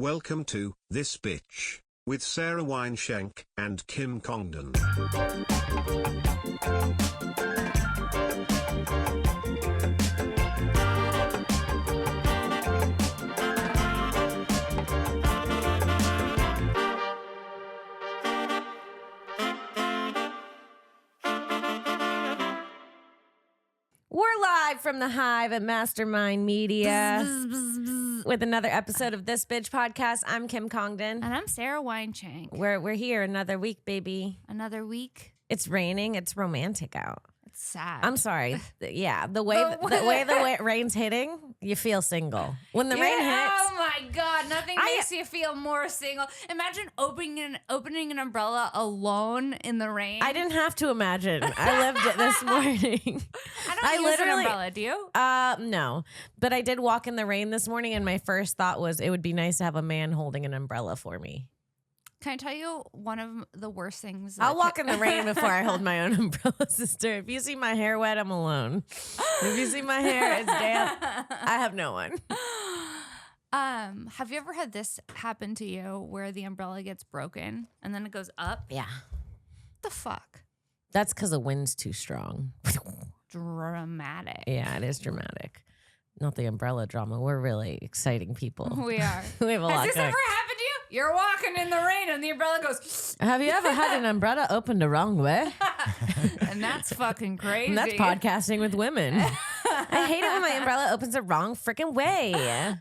Welcome to This Bitch with Sarah Wineshank and Kim Congdon. We're live from the Hive at Mastermind Media with another episode of This Bitch Podcast. I'm Kim Congdon. And I'm Sarah Wineshank. We're here another week, baby. Another week. It's raining. It's romantic out. It's sad. I'm sorry. Yeah, the way the rain's hitting, you feel single. When the rain hits. Oh my God, nothing makes you feel more single. Imagine opening an umbrella alone in the rain. I didn't have to imagine. I lived it this morning. I don't use an umbrella, do you? No. But I did walk in the rain this morning, and my first thought was it would be nice to have a man holding an umbrella for me. Can I tell you one of the worst things? I'll walk in the rain before I hold my own umbrella, sister. If you see my hair wet, I'm alone. If you see my hair, it's damp. I have no one. Have you ever had this happen to you where the umbrella gets broken and then it goes up? Yeah. The fuck? That's because the wind's too strong. Dramatic. Yeah, it is dramatic. Not the umbrella drama. We're really exciting people. We are. We have a lot Has this going. ever happened to you? You're walking in the rain and the umbrella goes. Have you ever had an umbrella opened the wrong way? And that's fucking crazy. And that's podcasting with women. I hate it when my umbrella opens the wrong freaking way.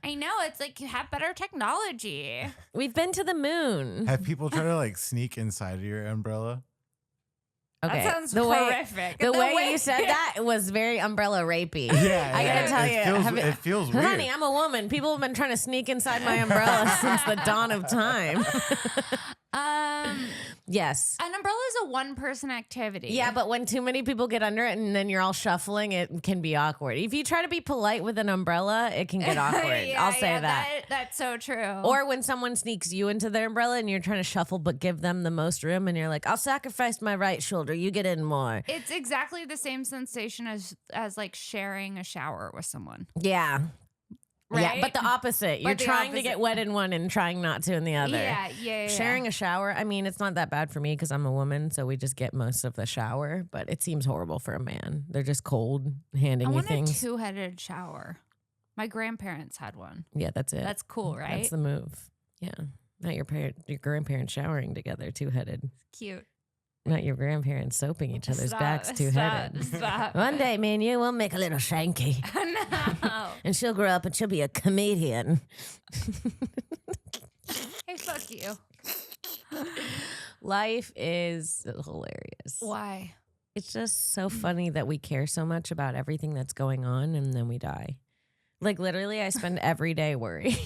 I know. It's like you have better technology. We've been to the moon. Have people try to like sneak inside of your umbrella? Okay. That sounds the horrific. The way you said that was very umbrella rapey. Yeah, I gotta tell you. it feels weird. Honey, I'm a woman. People have been trying to sneak inside my umbrella since the dawn of time. Yes. An umbrella is a one-person activity. Yeah, but when too many people get under it and then you're all shuffling, it can be awkward. If you try to be polite with an umbrella, it can get awkward. I'll say that. That's so true. Or when someone sneaks you into their umbrella and you're trying to shuffle but give them the most room and you're like, I'll sacrifice my right shoulder. You get in more. It's exactly the same sensation as like sharing a shower with someone. Yeah. Right? Yeah, but the opposite. You're the trying to get wet in one and trying not to in the other. Yeah. Sharing a shower, I mean, it's not that bad for me because I'm a woman, so we just get most of the shower, but it seems horrible for a man. They're just cold, handing I you want things. a two-headed shower. My grandparents had one. Yeah, that's it. That's cool, right? That's the move. Yeah. Not your grandparents showering together, two-headed. Cute. Not your grandparents soaping each other's backs, two-headed. Stop. One day, me and you will make a little shanky. No. And she'll grow up and she'll be a comedian. Hey, fuck you. Life is hilarious. Why? It's just so funny that we care so much about everything that's going on and then we die. Like, literally, I spend every day worried.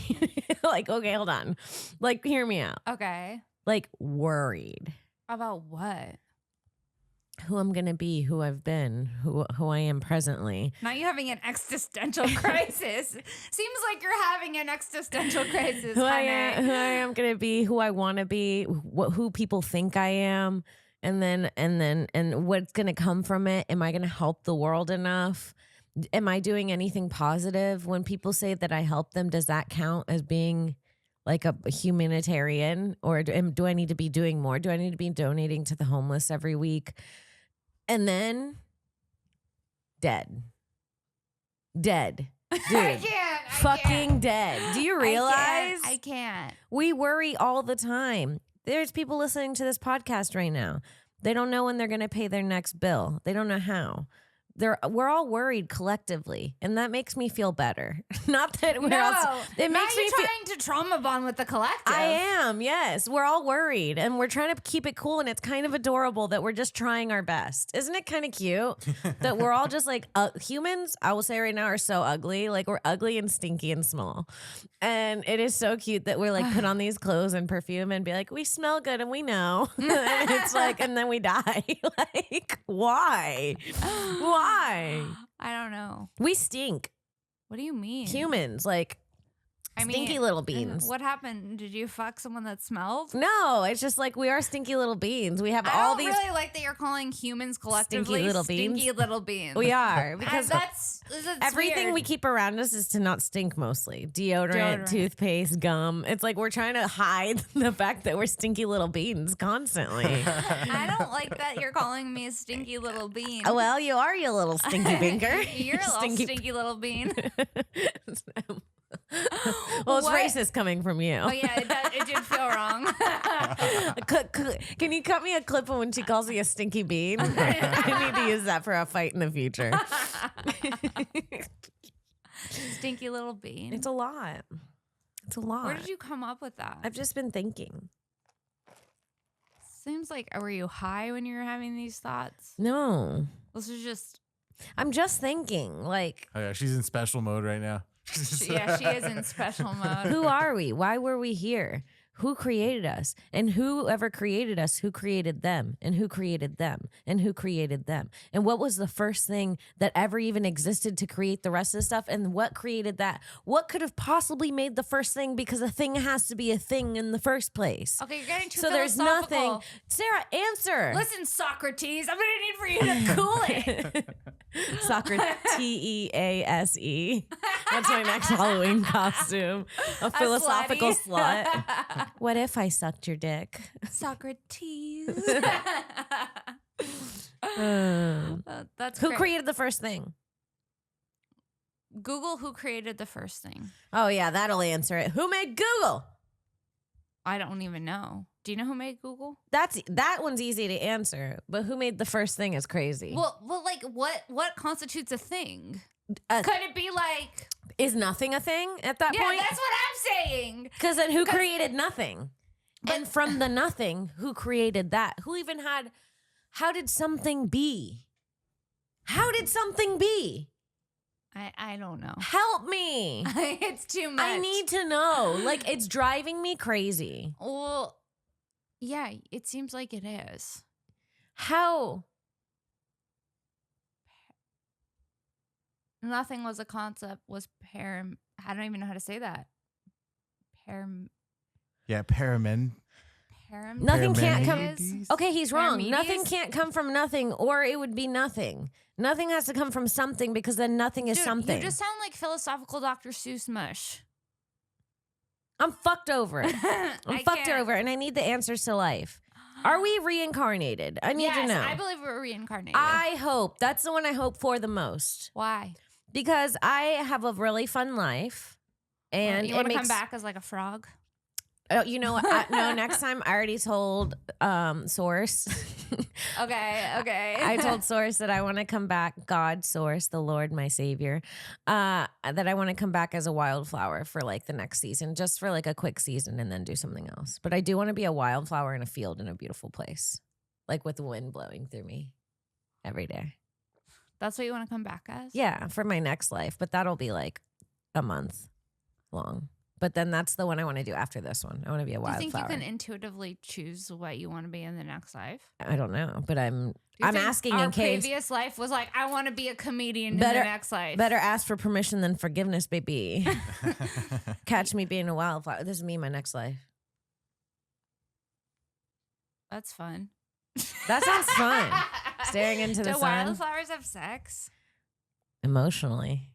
Like, okay, hold on. Like, hear me out. Okay. Like, worried. About what? Who I'm going to be, who I've been, who I am presently. Now you're having an existential crisis. Seems like you're having an existential crisis. Who I am going to be, who I want to be, who people think I am, and what's going to come from it. Am I going to help the world enough? Am I doing anything positive? When people say that I help them, does that count as being like a humanitarian? Or do I need to be doing more? Do I need to be donating to the homeless every week? And then dead. Dude. I can't. Fucking dead. Do you realize? I can't. We worry all the time. There's people listening to this podcast right now. They don't know when they're going to pay their next bill. They don't know how. We're all worried collectively, and that makes me feel better. Not that we're all. It makes me trying to trauma bond with the collective. I am, yes. We're all worried, and we're trying to keep it cool, and it's kind of adorable that we're just trying our best. Isn't it kind of cute that we're all just like humans, I will say right now, are so ugly. Like, we're ugly and stinky and small. And it is so cute that we're like put on these clothes and perfume and be like, we smell good and we know. And it's like, and then we die. Like, why? Why? I don't know. We stink. What do you mean? Humans, like, Stinky little beans. What happened? Did you fuck someone that smelled? No, it's just like we are stinky little beans. We have I all don't these. really like that you're calling humans collectively Stinky little beans? Stinky little beans. We are because that's everything weird. we keep around us is to not stink mostly. Deodorant, toothpaste, gum. It's like we're trying to hide the fact that we're stinky little beans constantly. I don't like that you're calling me a stinky little bean. Well, you are, you little stinky binker. You're a little stinky little bean. Well, it's What? racist coming from you. Oh yeah, it did feel wrong. Can you cut me a clip of when she calls me a stinky bean? I need to use that for a fight in the future. Stinky little bean. It's a lot. It's a lot. Where did you come up with that? I've just been thinking. Seems like, were you high when you were having these thoughts? No, This is just, I'm just thinking. Like, Oh yeah, she's in special mode right now. yeah, she is in special mode. who are we? Why were we here? Who created us? And whoever created us, who created them? And who created them? And who created them? And what was the first thing that ever even existed to create the rest of the stuff? And what created that? What could have possibly made the first thing? Because a thing has to be a thing in the first place. Okay, you're getting too So there's philosophical. nothing. Sarah, answer. Listen, Socrates, I'm gonna need for you to cool it. Socrates, Tease. That's my next Halloween costume. A philosophical slut. What if I sucked your dick? Socrates. That's Who great. created the first thing? Google who created the first thing. Oh, yeah, that'll answer it. Who made Google? I don't even know. Do you know who made Google? That one's easy to answer, but who made the first thing is crazy. Well, like what constitutes a thing? Uh, Could it be like? Is nothing a thing at that Yeah, point? that's what I'm saying. Because then who created nothing? And from the nothing, who created that? Who even had, how did something be? How did something be? I don't know. Help me. It's too much. I need to know. Like, it's driving me crazy. Well, yeah, it seems like it is. How? Nothing was a concept. Was I don't even know how to say that. Yeah, Paramen. Nothing can't come. Parmenides? Okay, he's wrong. Parmenides? Nothing can't come from nothing, or it would be nothing. Nothing has to come from something because then nothing is Dude, something. You just sound like philosophical Dr. Seuss mush. I'm fucked over it. I'm fucked over it, and I need the answers to life. Are we reincarnated? I need to know. I believe we're reincarnated. I hope. That's the one I hope for the most. Why? Because I have a really fun life. And you it want to makes come back as like a frog? Oh, you know what? No, next time I already told Source. Okay. I told Source that I want to come back, God Source, the Lord, my Savior, that I want to come back as a wildflower for like the next season, just for like a quick season and then do something else. But I do want to be a wildflower in a field in a beautiful place, like with the wind blowing through me every day. That's what you want to come back as? Yeah, for my next life. But that'll be like a month long. But then that's the one I want to do after this one. I want to be a Do you wildflower. think you can intuitively choose what you want to be in the next life? I don't know, but I'm You think asking our in case. previous life was like, I want to be a comedian Better- in the next life. Better ask for permission than forgiveness, baby. Catch me being a wildflower. This is me, my next life. That's fun. That sounds fun. Staring into the Do sun. wildflowers have sex? Emotionally.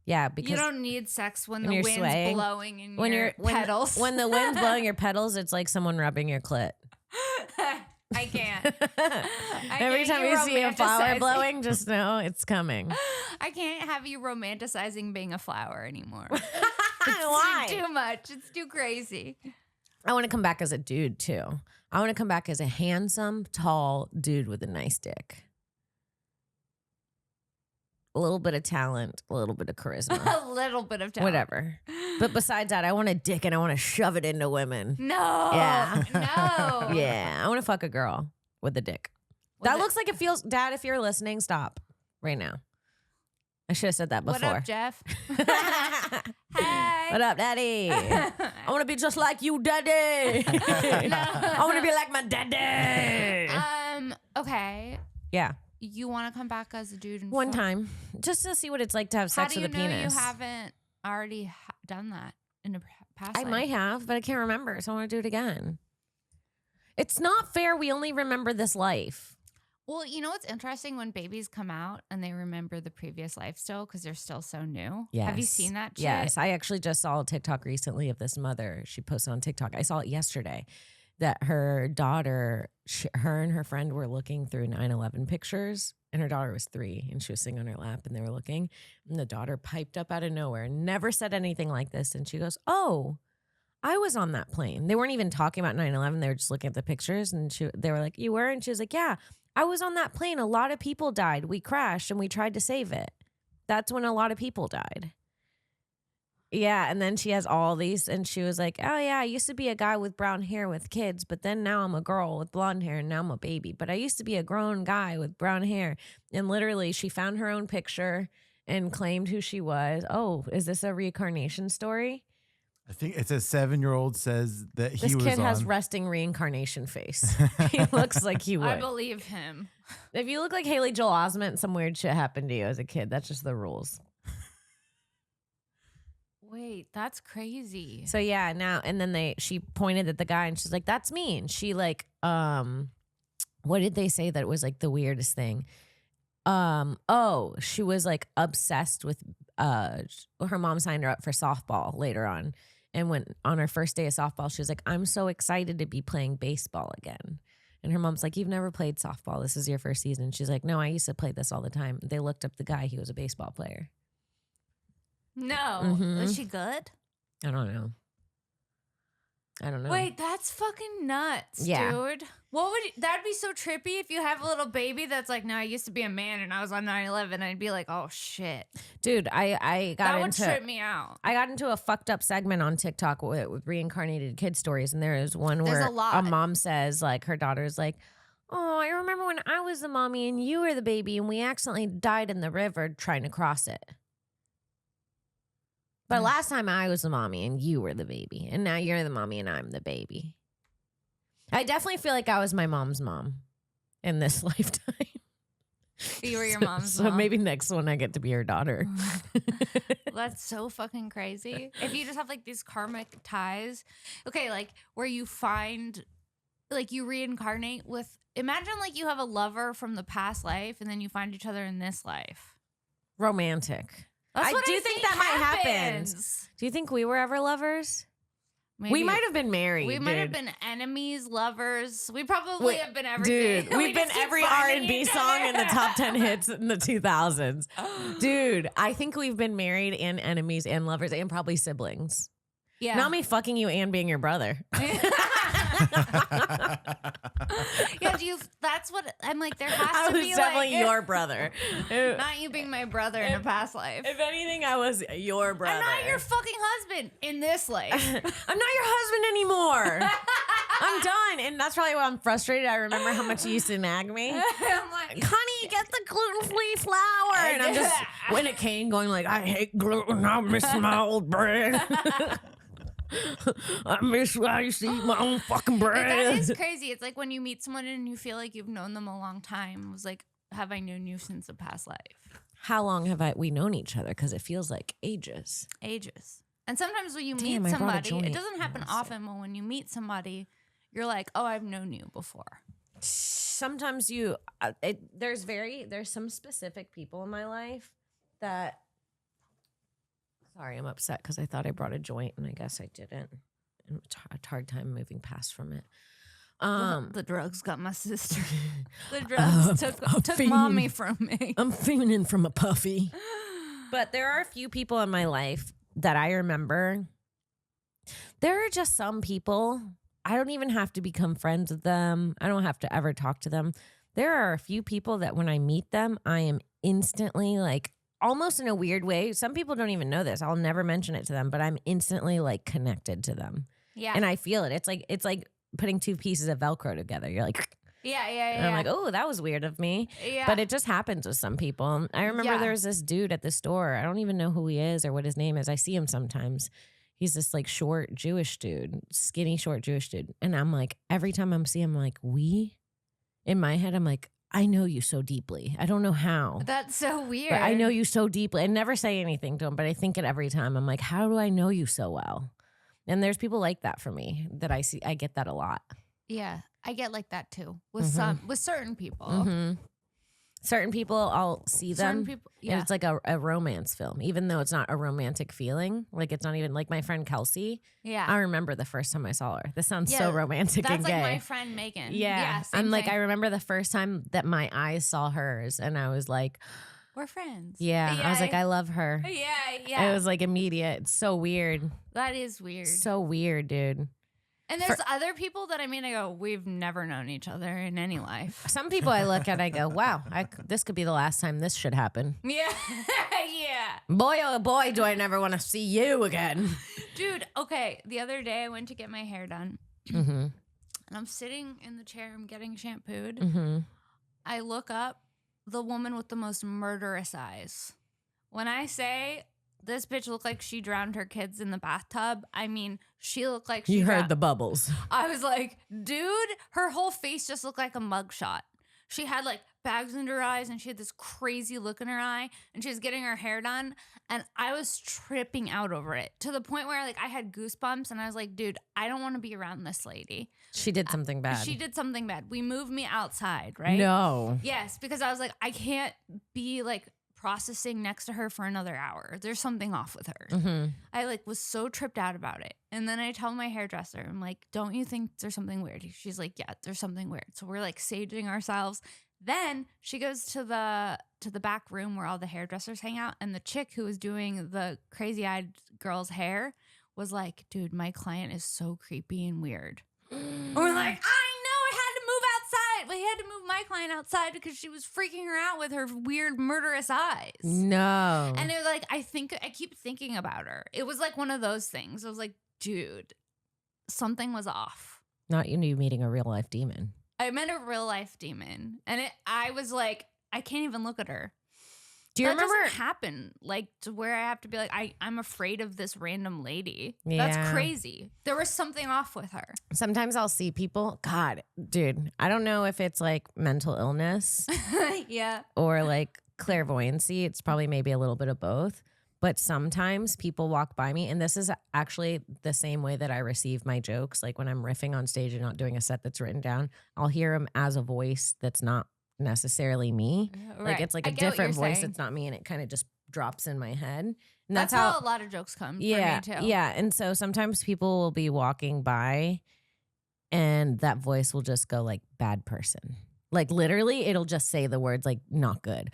Yeah, because You don't need sex when when the you're wind's swaying, blowing in when your you're when, petals. when the wind's blowing your petals, it's like someone rubbing your clit. I can't. Every can't time you see a flower romanticizing- blowing, just know it's coming. I can't have you romanticizing being a flower anymore. Why? It's too much. It's too crazy. I want to come back as a dude too. I want to come back as a handsome, tall dude with a nice dick. A little bit of talent, a little bit of charisma. A little bit of time. Whatever. But besides that, I want a dick and I want to shove it into women. No. Yeah. No. Yeah. I want to fuck a girl with a dick. Was that it- looks like it feels, Dad, if you're listening, stop right now. I should have said that before. What up, Jeff? Hey. What up, Daddy? I want to be just like you, Daddy. I want to be like my daddy. Okay. Yeah. You want to come back as a dude and One fuck? time. Just to see what it's like to have How sex do with you a know penis. you haven't already done that in a past I life. might have, but I can't remember, so I want to do it again. It's not fair. We only remember this life. Well, you know what's interesting when babies come out and they remember the previous life still because they're still so new. Yes. Have you seen that shit? Yes. I actually just saw a TikTok recently of this mother. She posted on TikTok. I saw it yesterday that her daughter, her and her friend were looking through 9/11 pictures, and her daughter was 3 and she was sitting on her lap and they were looking, and the daughter piped up out of nowhere, never said anything like this. And she goes, "Oh, I was on that plane." They weren't even talking about 9/11. They were just looking at the pictures, and they were like, "You were?" And she was like, "Yeah, I was on that plane. A lot of people died. We crashed and we tried to save it. That's when a lot of people died." Yeah. And then she has all these, and she was like, "Oh, yeah, I used to be a guy with brown hair with kids, but then now I'm a girl with blonde hair and now I'm a baby. But I used to be a grown guy with brown hair." And literally, she found her own picture and claimed who she was. Oh, is this a reincarnation story? I think it's a 7-year-old says that he This was kid on. has resting reincarnation face. He looks like he would. I believe him. If you look like Haley Joel Osment, some weird shit happened to you as a kid. That's just the rules. Wait, that's crazy. So yeah, now and then she pointed at the guy and she's like, "That's me." And she like, what did they say that it was like the weirdest thing? She was like obsessed with her mom signed her up for softball later on. And when on her first day of softball, she was like, "I'm so excited to be playing baseball again." And her mom's like, "You've never played softball. This is your first season." She's like, "No, I used to play this all the time." They looked up the guy. He was a baseball player. No. Mhm. Was she good? I don't know. Wait, that's fucking nuts, Yeah. dude. That'd be so trippy if you have a little baby that's like, "No, I used to be a man and I was on 9/11." I'd be like, "Oh shit." Dude, I got That would into trip me out. I got into a fucked up segment on TikTok with reincarnated kid stories, and there is one There's where a lot. mom says, like, her daughter's like, "Oh, I remember when I was the mommy and you were the baby, and we accidentally died in the river trying to cross it. But last time I was the mommy and you were the baby, and now you're the mommy and I'm the baby." I definitely feel like I was my mom's mom in this lifetime. You were your mom's So mom. maybe next one I get to be her daughter. That's so fucking crazy. If you just have like these karmic ties, okay, like where you find, like you reincarnate with, imagine like you have a lover from the past life and then you find each other in this life. Romantic. That's I what do think that might happen. happens. Do you think we were ever lovers? Maybe. We might have been married. We might have dude. been enemies, lovers. We probably have been Dude, everything. we've been just keep every finding R&B each song other. in the top 10 hits in the 2000s. Dude, I think we've been married and enemies and lovers and probably siblings. Yeah. Not me fucking you and being your brother. Yeah, that's what I'm like. There I has to was be definitely like your brother. not you being my brother in a past life. If anything, I was your brother. I'm not your fucking husband in this life. I'm not your husband anymore. I'm done. And that's probably why I'm frustrated. I remember how much you used to nag me. I'm like, "Honey, get the gluten-free flour." And I'm just, when it came, going like, "I hate gluten. I miss my old bread. I miss when I used to eat my own fucking bread." that is crazy. It's like when you meet someone and you feel like you've known them a long time. It was like, have I known you since a past life? How long have we known each other? Because it feels like ages. Ages. And sometimes when you Damn, meet I brought a somebody, joint. it doesn't happen often, but when you meet somebody, you're like, "Oh, I've known you before." Sometimes there's some specific people in my life that. Sorry, I'm upset because I thought I brought a joint and I guess I didn't. And it's a hard time moving past from it. The drugs got my sister. The drugs took fiend. mommy from me. I'm feeling from a puffy. But there are a few people in my life that I remember. There are just some people, I don't even have to become friends with them. I don't have to ever talk to them. There are a few people that when I meet them, I am instantly like, almost in a weird way. Some people don't even know this. I'll never mention it to them, but I'm instantly like connected to them. Yeah. And I feel it. It's like putting two pieces of Velcro together. You're like, yeah. and I'm like, "Oh, that was weird of me." Yeah. But it just happens with some people. I remember Yeah. there was this dude at the store. I don't even know who he is or what his name is. I see him sometimes. He's this like short Jewish dude, skinny, short Jewish dude. And I'm like, every time I'm seeing him, I'm like, in my head, I'm like, I know you so deeply. I don't know how. That's so weird. But I know you so deeply. I never say anything to him, but I think it every time. I'm like, how do I know you so well? And there's people like that for me that I see. I get that a lot. Yeah, I get like that too with with certain people. Mm-hmm. Certain people, I'll see them. Certain people, And yeah. it's like a romance film, even though it's not a romantic feeling. Like it's not even like my friend Kelsey. Yeah. I remember the first time I saw her. This sounds so Yeah, romantic and That's gay. like my friend Megan. Yeah. same I'm like, thing. I remember the first time that my eyes saw hers and I was like, We're friends. yeah. I was like, I love her. Yeah. It was like immediate. It's so weird. That is weird. So weird, dude. And there's other people that I go, we've never known each other in any life. Some people I look at, I go, wow, this could be the last time this should happen. Yeah. Yeah. Boy, oh boy, do I never want to see you again. Dude, okay. The other day I went to get my hair done. Mm-hmm. And I'm sitting in the chair. I'm getting shampooed. Mm-hmm. I look up, the woman with the most murderous eyes. When I say this bitch looked like she drowned her kids in the bathtub, I mean, she looked like she You heard drowned. the bubbles. I was like, dude, her whole face just looked like a mugshot. She had like bags under her eyes and she had this crazy look in her eye and she was getting her hair done. And I was tripping out over it to the point where like I had goosebumps and I was like, dude, I don't want to be around this lady. She did something bad. She did something bad. We moved me outside, right? No. Yes, because I was like, I can't be like processing next to her for another hour. There's something off with her. Mm-hmm. I like was so tripped out about it. And then I tell my hairdresser, I'm like, don't you think there's something weird? She's like, yeah, there's something weird. So we're like saging ourselves. Then she goes to the back room where all the hairdressers hang out. And the chick who was doing the crazy eyed girl's hair was like, dude, my client is so creepy and weird. And we're like, I know, I had to move outside. We had to move my client outside because she was freaking her out with her weird murderous eyes. No. And it was like, I keep thinking about her. It was like one of those things. I was like, dude, something was off. Not you meeting a real life demon. I met a real life demon. And I was like, I can't even look at her. Do you that remember? doesn't happen like to where I have to be like, I'm afraid of this random lady. Yeah. That's crazy. There was something off with her. Sometimes I'll see people. God, dude, I don't know if it's like mental illness Yeah. or like clairvoyancy. It's probably maybe a little bit of both. But sometimes people walk by me, and this is actually the same way that I receive my jokes. Like when I'm riffing on stage and not doing a set that's written down, I'll hear them as a voice that's not necessarily me. Like Right. it's like I a get what different you're voice saying. that's not me, and it kind of just drops in my head. And That's how a lot of jokes come yeah, for me too. yeah. And so sometimes people will be walking by and that voice will just go like bad person. Like literally it'll just say the words like not good.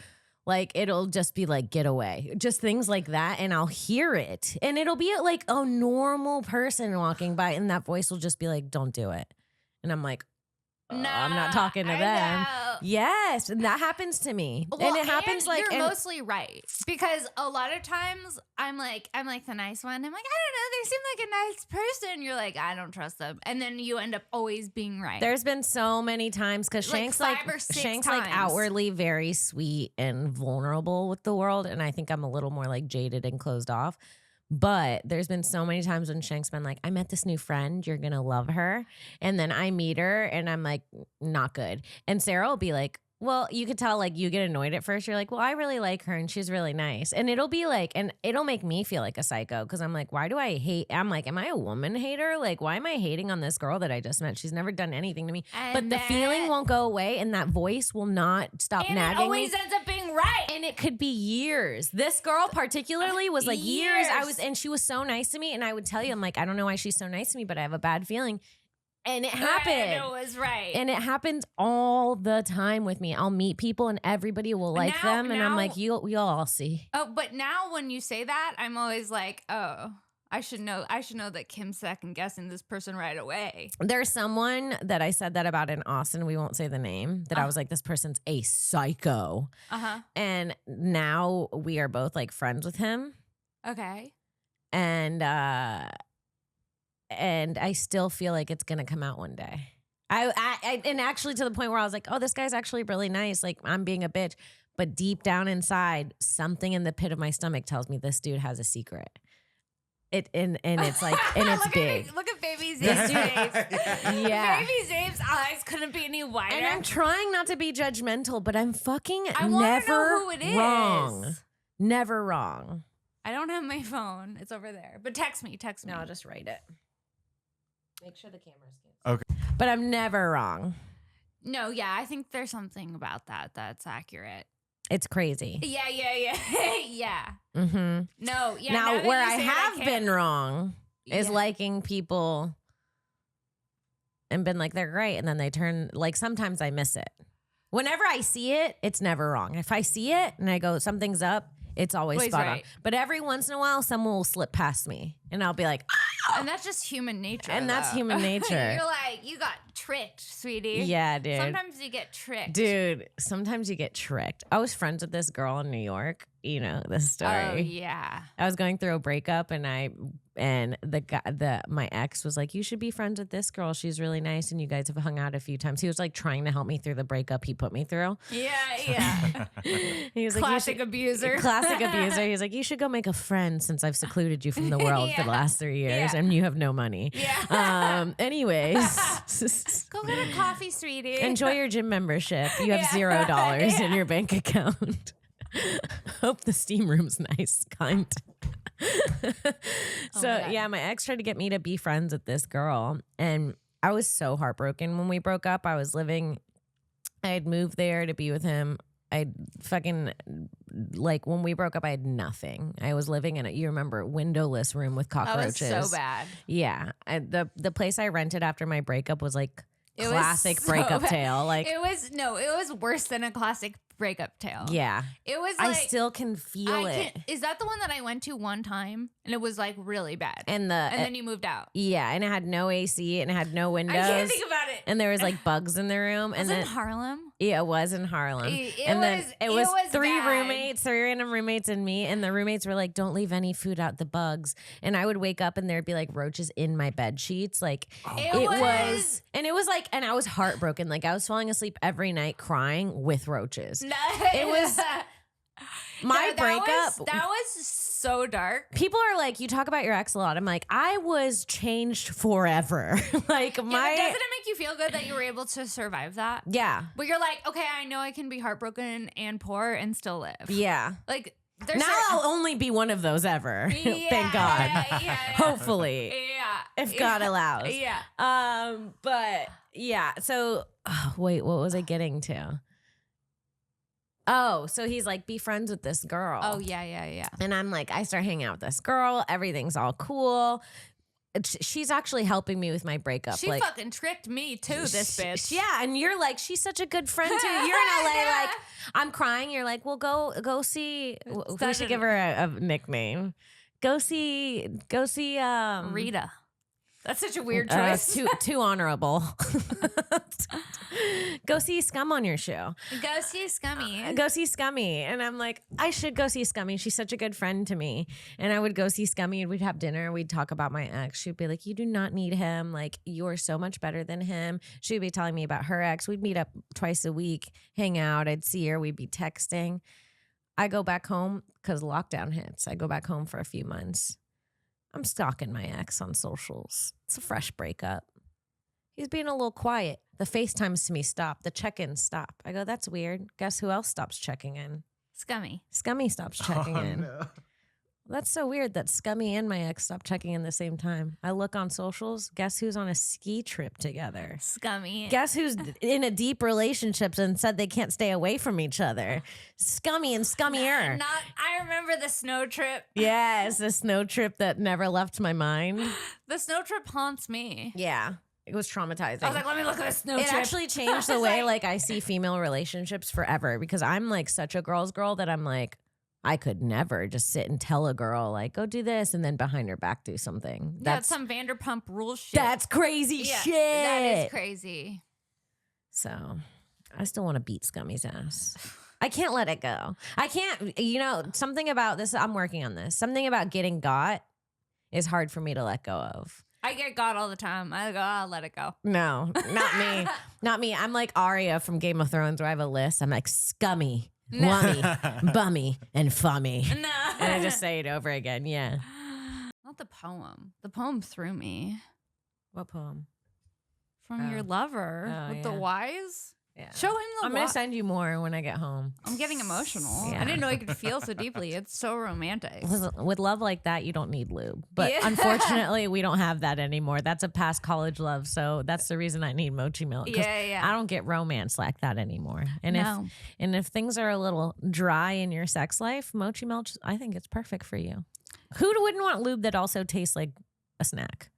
Like it'll just be like get away. Just things like that. And I'll hear it. And it'll be like a normal person walking by and that voice will just be like, don't do it. And I'm like, I'm not talking to I them. know. Yes. And that happens to me. Well, and it happens like you're and- mostly right because a lot of times I'm like the nice one. I'm like, I don't know, they seem like a nice person. You're like, I don't trust them, and then you end up always being right. There's been so many times because Like Shank's 5 or 6 Shank's times. like outwardly very sweet and vulnerable with the world, and I think I'm a little more like jaded and closed off. But there's been so many times when Shank's been like, I met this new friend, you're gonna love her, and then I meet her and I'm like, not good. And Sarah will be like, well, you could tell like you get annoyed at first. You're like, well, I really like her and she's really nice. And it'll be like, and it'll make me feel like a psycho because I'm like, why do I hate? I'm like, am I a woman hater? Like, why am I hating on this girl that I just met? She's never done anything to me. But the feeling won't go away and that voice will not stop and nagging it always me. ends up being right. And it could be years. This girl particularly was like years. Years. And she was so nice to me. And I would tell you, I'm like, I don't know why she's so nice to me, but I have a bad feeling. And it happened. And it was right. And it happens all the time with me. I'll meet people and everybody will like Now- them. And I'm now- like, you'll all see. Oh, but now when you say that, I'm always like, oh, I should know that Kim's second guessing this person right away. There's someone that I said that about in Austin. We won't say the name. That I was like, this person's a psycho. Uh-huh. And now we are both like friends with him. Okay. And I still feel like it's gonna come out one day. I and actually to the point where I was like, oh, this guy's actually really nice. Like I'm being a bitch, but deep down inside, something in the pit of my stomach tells me this dude has a secret. and it's like and it's big. Look at Baby Zabe's face. Yeah. Baby Zabe's eyes couldn't be any wider. And I'm trying not to be judgmental, but I'm fucking I wanna never know who it is. wrong. Never wrong. I don't have my phone. It's over there. But text me. No, I'll just write it. Make sure the camera's Okay. But I'm never wrong. No, yeah, I think there's something about that that's accurate. It's crazy. Yeah. Yeah. Mm-hmm. No, yeah. Now, that where you I say it, have can't- been wrong is Yeah. liking people and been like, they're great. And then they turn, like, sometimes I miss it. Whenever I see it, it's never wrong. If I see it and I go, something's up, it's always Always spot on. right. But every once in a while, someone will slip past me and I'll be like, And that's just human nature. And that's though. human nature. You're like, you got tricked, sweetie. yeah, dude. Sometimes you get tricked. Dude, sometimes you get tricked. I was friends with this girl in New York. You know this story. Oh, yeah. I was going through a breakup, and my ex was like, "You should be friends with this girl. She's really nice, and you guys have hung out a few times." He was like trying to help me through the breakup he put me through. Yeah. He was like, Classic abuser. Classic abuser. He was like, "You should go make a friend since I've secluded you from the world for the last 3 years, Yeah. and you have no money." Yeah. Anyways. Go get a coffee, sweetie. Enjoy your gym membership. You have Yeah. $0 in Yeah. your bank account. Hope the steam room's nice, kind. So my God. yeah, my ex tried to get me to be friends with this girl, and I was so heartbroken when we broke up. I had moved there to be with him. I fucking, like, when we broke up, I had nothing. I was living in you remember, windowless room with That was cockroaches. so bad. Yeah. The place I rented after my breakup was like It was classic so breakup bad. tale. Like, It was worse than a classic breakup tale. yeah. It was I like still can feel it. Is that the one that I went to one time and it was like really bad? And then you moved out. yeah, and it had no AC and it had no windows. I can't think about it. And there was like bugs in the room. Was And it then in Harlem? yeah, it was in Harlem. It Then was three bad. three random roommates and me. And the roommates were like, "Don't leave any food out, the bugs." And I would wake up and there'd be like roaches in my bed sheets. Like It was, and it was like, and I was heartbroken. Like I was falling asleep every night crying with roaches. No. It was my breakup. That was so dark. People are like, you talk about your ex a lot. I'm like, I was changed forever. Like Yeah, but doesn't it make you feel good that you were able to survive that? yeah. But you're like, okay, I know I can be heartbroken and poor and still live. Yeah. Like there's Now I'll only be one of those ever. Thank God. Yeah. Hopefully. Yeah. If God allows. Yeah. But yeah. So wait, what was I getting to? Oh, so he's like, be friends with this girl. Oh yeah. And I'm like, I start hanging out with this girl. Everything's all cool. She's actually helping me with my breakup. She like, fucking tricked me too, this bitch. Yeah, and you're like, she's such a good friend too. You're in LA, like, I'm crying. You're like, well, go see. We should give her a nickname. Go see. Rita. That's such a weird choice. Too honorable. Go see Scum on your show. Go see Scummy. Go see Scummy. And I'm like, I should go see Scummy. She's such a good friend to me. And I would go see Scummy and we'd have dinner. We'd talk about my ex. She'd be like, you do not need him. Like, you're so much better than him. She'd be telling me about her ex. We'd meet up twice a week, hang out. I'd see her. We'd be texting. I go back home because lockdown hits. I go back home for a few months. I'm stalking my ex on socials. It's a fresh breakup. He's being a little quiet. The FaceTimes to me stop. The check-ins stop. I go, that's weird. Guess who else stops checking in? Scummy. Scummy stops checking in. No. That's so weird that Scummy and my ex stopped checking in the same time. I look on socials. Guess who's on a ski trip together? Scummy. Guess who's in a deep relationship and said they can't stay away from each other? Scummy and scummier. I remember the snow trip. Yes, a snow trip that never left my mind. The snow trip haunts me. Yeah, it was traumatizing. I was like, let me look at the snow It trip. actually changed the way like I see female relationships forever because I'm like such a girl's girl that I'm like, I could never just sit and tell a girl like, go do this and then behind her back do something. That's some Vanderpump Rules shit. That's crazy Yeah, shit. That is crazy. So I still want to beat Scummy's ass. I can't let it go. I can't, something about this, I'm working on this. Something about getting got is hard for me to let go of. I get got all the time. I go, I'll let it go. No, not me. Not me. I'm like Arya from Game of Thrones where I have a list. I'm like Scummy, Wummy, Bummy, and Fummy. No. And I just say it over again. Yeah. Not the poem. The poem threw me. What poem? From your lover with the wise. Yeah. Show him the I'm going to send you more when I get home. I'm getting emotional. Yeah. I didn't know I could feel so deeply. It's so romantic. With love like that, you don't need lube. But Yeah. unfortunately, we don't have that anymore. That's a past college love. So that's the reason I need Mochi Melt. Yeah. I don't get romance like that anymore. And No. if things are a little dry in your sex life, Mochi Melt, I think it's perfect for you. Who wouldn't want lube that also tastes like a snack?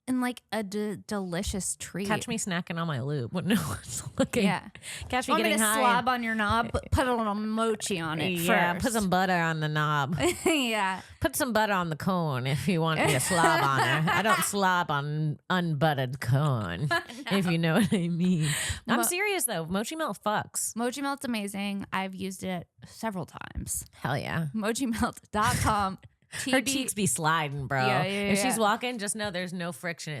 And like a delicious treat. Catch me snacking on my lube when no one's looking. Yeah. Catch me Want me getting to high. slob on your knob? Put a little mochi on it Yeah, first. put some butter on the knob. Yeah. Put some butter on the cone if you want me to slob on her. I don't slob on unbuttered corn, if you know what I mean. I'm serious though. Mochi Melt fucks. Mochi Melt's amazing. I've used it several times. Hell yeah. MochiMelt.com. Her cheeks be sliding, bro. Yeah, If she's walking, just know there's no friction.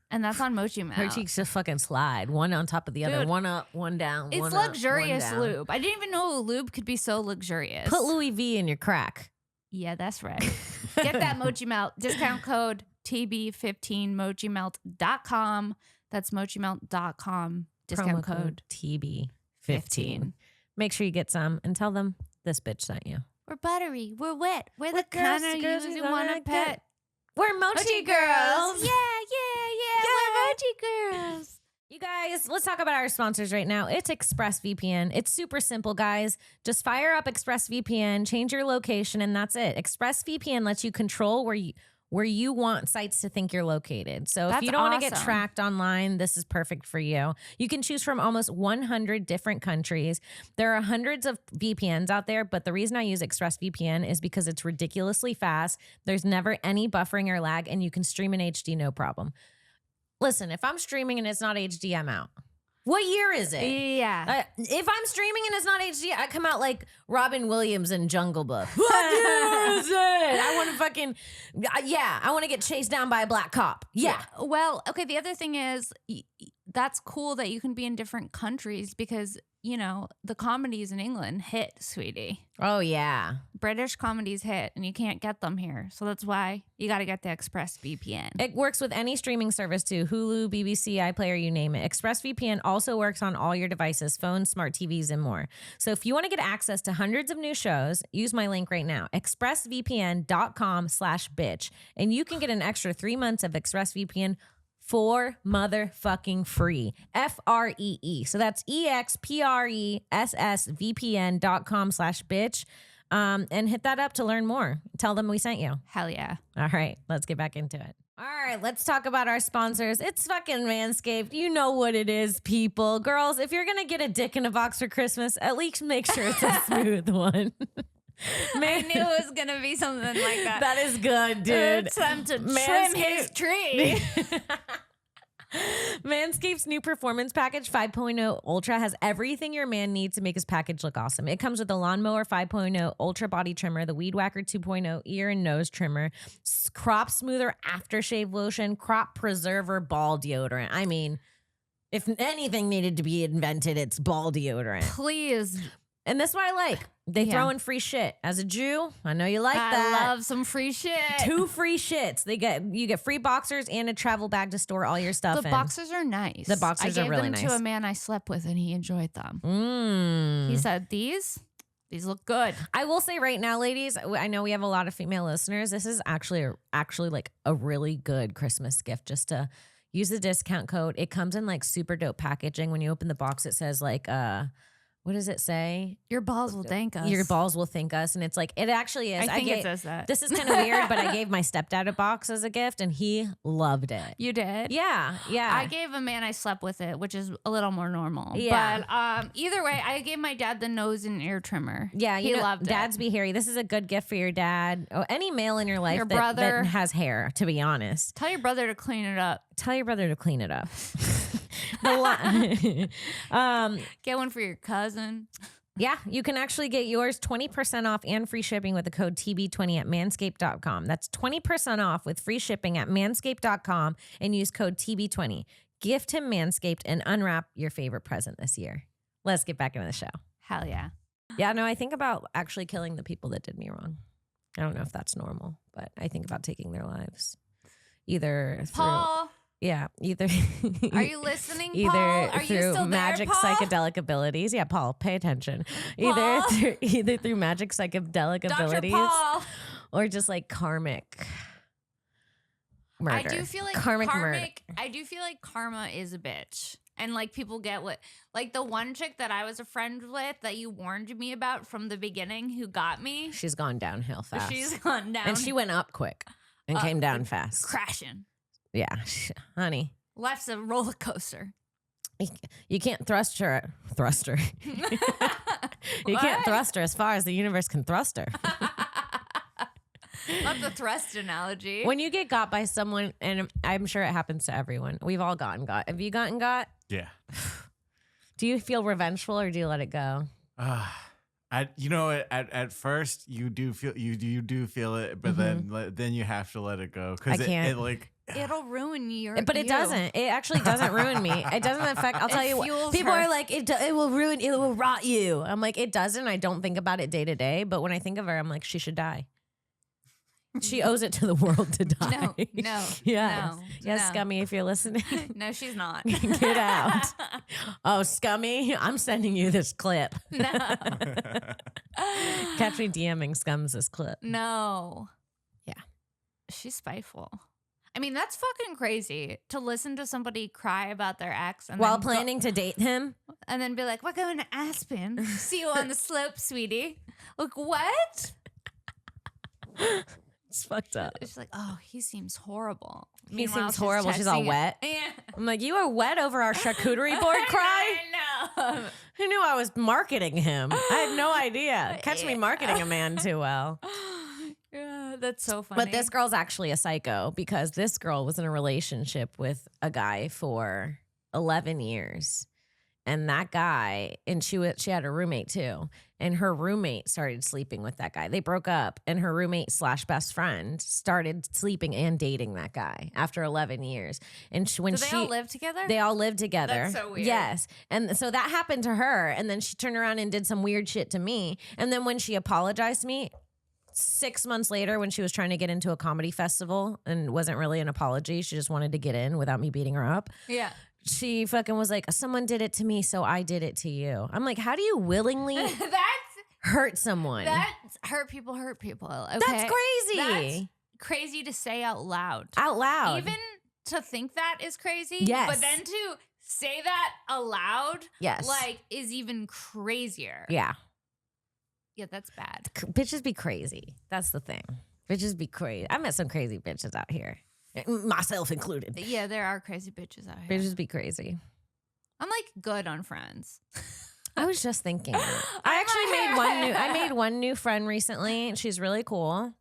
And that's on Mochi Melt. Her cheeks just fucking slide, one on top of the other, Dude, one up, one down. It's one up, luxurious one down. lube. I didn't even know lube could be so luxurious. Put Louis V in your crack. Yeah, that's right. Get that Mochi Melt. Discount code TB15, MochiMelt.com. That's MochiMelt.com. Discount Promo code TB15. 15. Make sure you get some and tell them this bitch sent you. We're buttery. We're wet. We're the girls- kind of girls you you want to wanna pet. get. We're Mochi Mochi Girls. Yeah. We're Mochi Girls. You guys, let's talk about our sponsors right now. It's ExpressVPN. It's super simple, guys. Just fire up ExpressVPN, change your location, and that's it. ExpressVPN lets you control where you want sites to think you're located. So if That's you don't want to get awesome. tracked online, this is perfect for you. You can choose from almost 100 different countries. There are hundreds of VPNs out there, but the reason I use ExpressVPN is because it's ridiculously fast. There's never any buffering or lag, and you can stream in HD no problem. Listen, if I'm streaming and it's not HD, I'm out. What year is it? Yeah. If I'm streaming and it's not HD, I come out like Robin Williams in Jungle Book. What year is it? I want to fucking, I want to get chased down by a black cop. Yeah. Well, okay. The other thing is that's cool that you can be in different countries because, you know, the comedies in England hit, sweetie. Oh, yeah. British comedies hit and you can't get them here. So that's why you got to get the ExpressVPN. It works with any streaming service too. Hulu, BBC, iPlayer, you name it. ExpressVPN also works on all your devices, phones, smart TVs, and more. So if you want to get access to hundreds of new shows, use my link right now, expressvpn.com/bitch. And you can get an extra 3 months of ExpressVPN for motherfucking free. FREE. So that's expressvpn.com/bitch. And hit that up to learn more. Tell them we sent you. Hell yeah. All right, let's get back into it. All right, let's talk about our sponsors. It's fucking Manscaped. You know what it is, people. Girls, if you're going to get a dick in a box for Christmas, at least make sure it's a smooth one. I knew it was going to be something like that. That is good, dude. It's time to trim his tree. Manscaped's new Performance Package 5.0 Ultra has everything your man needs to make his package look awesome. It comes with the Lawnmower 5.0 Ultra Body Trimmer, the Weed Whacker 2.0 Ear and Nose Trimmer, Crop Smoother Aftershave Lotion, Crop Preserver Ball Deodorant. I mean, if anything needed to be invented, it's ball deodorant. Please. And that's what I like. They throw in free shit. As a Jew, I know you like that. I love some free shit. 2 free shits. You get free boxers and a travel bag to store all your stuff The in. boxers are nice. The boxers are really I gave them to nice. a man I slept with and he enjoyed them. Mm. He said, these look good. I will say right now, ladies, I know we have a lot of female listeners. This is actually like a really good Christmas gift just to use the discount code. It comes in like super dope packaging. When you open the box, it says like, what does it say? Your balls will thank us. Your balls will thank us. And it's like, it actually is. I think it says that. This is kind of weird, but I gave my stepdad a box as a gift and he loved it. You did? Yeah. I gave a man I slept with it, which is a little more normal. Yeah. But either way, I gave my dad the nose and ear trimmer. Yeah, he loved it. Dads be hairy. This is a good gift for your dad. Oh, any male in your life Your that brother. has hair, to be honest. Tell your brother to clean it up. Tell your brother to clean it up. Get one for your cousin. Yeah, you can actually get yours 20% off and free shipping with the code TB20 at manscaped.com. That's 20% off with free shipping at manscaped.com and use code TB20. Gift him Manscaped and unwrap your favorite present this year. Let's get back into the show. Hell yeah. Yeah, no, I think about actually killing the people that did me wrong. I don't know if that's normal, but I think about taking their lives. Either through, Paul, either are you listening, either Paul? Are you through still magic there, Paul? psychedelic abilities. Yeah, Paul, pay attention. Paul? Either through magic psychedelic Dr. abilities Paul. or just like karmic murder. I do feel like karmic murder. I do feel like karma is a bitch. And like people get what, like the one chick that I was a friend with that you warned me about from the beginning who got me. She's gone downhill fast. She's gone down. And she went up quick and came down fast. Crashing. Yeah, honey. Life's a roller coaster. You can't thrust her. You can't thrust her as far as the universe can thrust her. Not the thrust analogy. When you get got by someone, and I'm sure it happens to everyone, we've all gotten got. Have you gotten got? Yeah. Do you feel revengeful or do you let it go? At first you do feel you do feel it, but then you have to let it go because I can't. it like it'll ruin you. But it doesn't. It actually doesn't ruin me. It doesn't affect. I'll tell you what. People are like, it will ruin. It will rot you. I'm like, it doesn't. I don't think about it day to day. But when I think of her, I'm like, she should die. She owes it to the world to die. No. Yes. No, Yes, no. Scummy, if you're listening. No, she's not. Get out. Oh, Scummy, I'm sending you this clip. No. Catch me DMing Scums this clip. No. Yeah. She's spiteful. I mean, that's fucking crazy to listen to somebody cry about their ex and While then planning to date him. and then be like, we're going to Aspen. See you on the slope, sweetie. Like, what? It's fucked up. It's like, oh, he seems horrible. He Meanwhile, seems horrible. She's all texting it. wet. Yeah. I'm like, you were wet over our charcuterie board cry? I know. Who knew I was marketing him? I had no idea. Catch me marketing a man too well. Yeah, that's so funny. But this girl's actually a psycho because this girl was in a relationship with a guy for 11 years. And that guy, and she had a roommate too. And her roommate started sleeping with that guy. They broke up, and her roommate / best friend started sleeping and dating that guy after 11 years. And Do they all live together? They all lived together. That's so weird. Yes. And so that happened to her. And then she turned around and did some weird shit to me. And then when she apologized to me, 6 months later, when she was trying to get into a comedy festival and wasn't really an apology, she just wanted to get in without me beating her up. Yeah. She fucking was like, someone did it to me, so I did it to you. I'm like, how do you willingly hurt someone? That's hurt people. Okay? That's crazy. That's crazy to say out loud. Out loud. Even to think that is crazy. Yes. But then to say that aloud, Yes. like, is even crazier. Yeah. Yeah, that's bad. Bitches be crazy. That's the thing. Bitches be crazy. I met some crazy bitches out here. Myself included. Yeah, there are crazy bitches out here. Bitches be crazy. I'm like good on friends. I was just thinking that. I made one new friend recently, and she's really cool.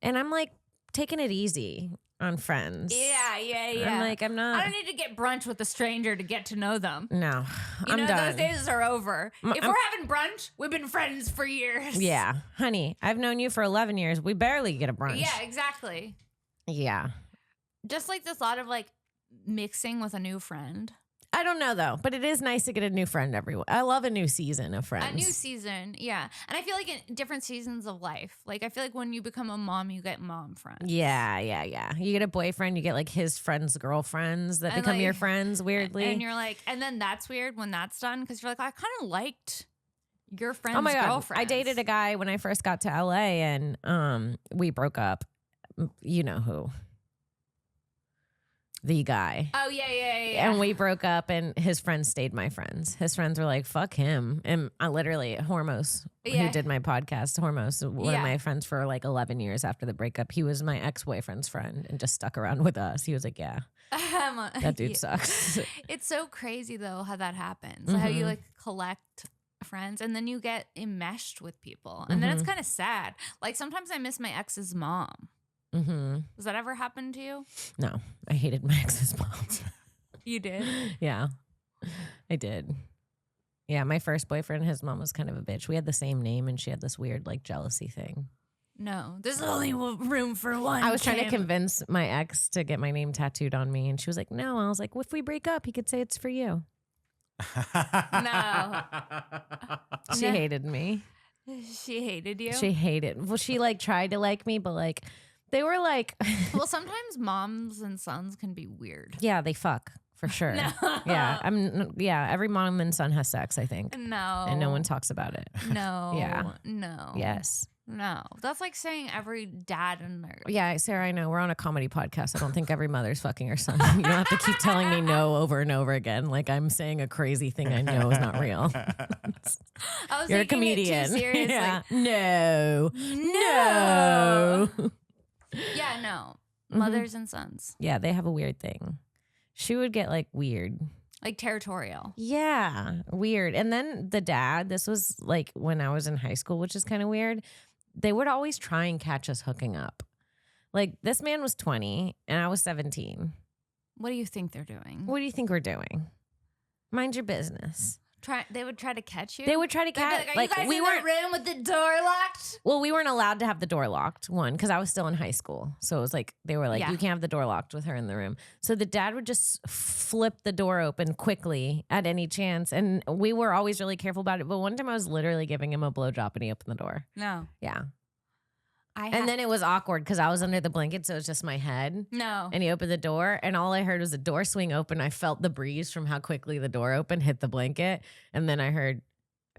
And I'm like taking it easy on friends. Yeah. I'm like, I'm not. I don't need to get brunch with a stranger to get to know them. No, You I'm know, done. those days are over. If I'm- we're having brunch, we've been friends for years. Yeah, honey, I've known you for 11 years. We barely get a brunch. Yeah, exactly. Yeah. Just like the thought of like mixing with a new friend. I don't know though, but it is nice to get a new friend every. I love a new season of friends. A new season, yeah. And I feel like in different seasons of life. Like I feel like when you become a mom, you get mom friends. Yeah. You get a boyfriend, you get like his friends' girlfriends that And, become like, your friends weirdly. And you're like, and then that's weird when that's done because you're like, I kind of liked your friend's Oh my God. girlfriend. I dated a guy when I first got to LA and we broke up. You know who. The guy. Oh, yeah. And we broke up and his friends stayed my friends. His friends were like, fuck him. And I literally, Hormos, Yeah. who did my podcast, Hormos, one of Yeah. my friends for like 11 years after the breakup, he was my ex-boyfriend's friend and just stuck around with us. He was like, yeah, that dude sucks. It's so crazy though how that happens. How you Mhm. like collect friends and then you get enmeshed with people. And then it's Mhm. kind of sad. Like sometimes I miss my ex's mom. Mm-hmm. Does that ever happen to you? No, I hated my ex's mom. You did? Yeah, I did. Yeah, my first boyfriend, his mom was kind of a bitch. We had the same name and she had this weird like jealousy thing. No. There's only room for one. I was trying to Kim. convince my ex to get my name tattooed on me and she was like, no. I was like, well, if we break up, he could say it's for you. No. She No. hated me. She hated you. She hated. Well, she like tried to like me, but like they were like, Well, sometimes moms and sons can be weird. yeah, they fuck for sure. No. Yeah. Every mom and son has sex, I think, No. and no one talks about it. No. Yeah. No. Yes. No. That's like saying every dad and their. Yeah, Sarah, I know we're on a comedy podcast. I don't think every mother's fucking her son. You don't have to keep telling me no over and over again. Like I'm saying a crazy thing I know is not real. I was You're a taking it comedian. too seriously. Yeah. No. No. Yeah, no. Mhm. Mothers and sons. Yeah, they have a weird thing. She would get like weird. Like territorial. Yeah, weird. And then the dad, this was like when I was in high school, which is kind of weird. They would always try and catch us hooking up. Like this man was 20 and I was 17. What do you think they're doing? What do you think we're doing? Mind your business. They would try to catch you? They would try to They'd be catch. Are Like you guys we in weren't. that room with the door locked? Well, we weren't allowed to have the door locked. One, because I was still in high school, so it was like they were like, Yeah. you can't have the door locked with her in the room. So the dad would just flip the door open quickly at any chance, and we were always really careful about it. But one time I was literally giving him a blowjob, and he opened the door. No. Yeah, I and then it was awkward because I was under the blanket, so it was just my head. No. And he opened the door, and all I heard was the door swing open. I felt the breeze from how quickly the door opened, hit the blanket, and then I heard,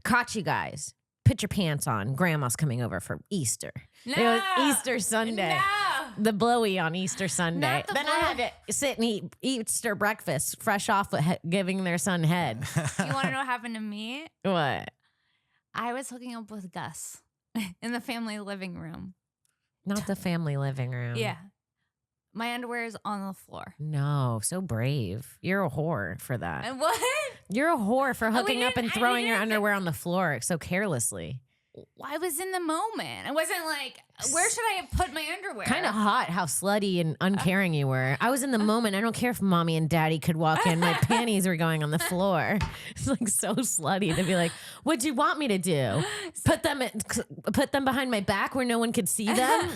"Caught you guys. Put your pants on. Grandma's coming over for Easter." No. It was Easter Sunday. No. The blowy on Easter Sunday. Not the Then I had to sit and eat Easter breakfast, fresh off of giving their son head. You want to know what happened to me? What? I was hooking up with Gus in the family living room. Not the family living room. Yeah. My underwear is on the floor. No, so brave. You're a whore for that. And what? You're a whore for hooking up and didn't- I throwing your didn't thi- underwear on the floor so carelessly. I was in the moment. I wasn't like, where should I have put my underwear? Kind of hot how slutty and uncaring you were. I was in the moment. I don't care if mommy and daddy could walk in. My panties were going on the floor. It's like so slutty to be like, what'd you want me to do? Put them behind my back where no one could see them?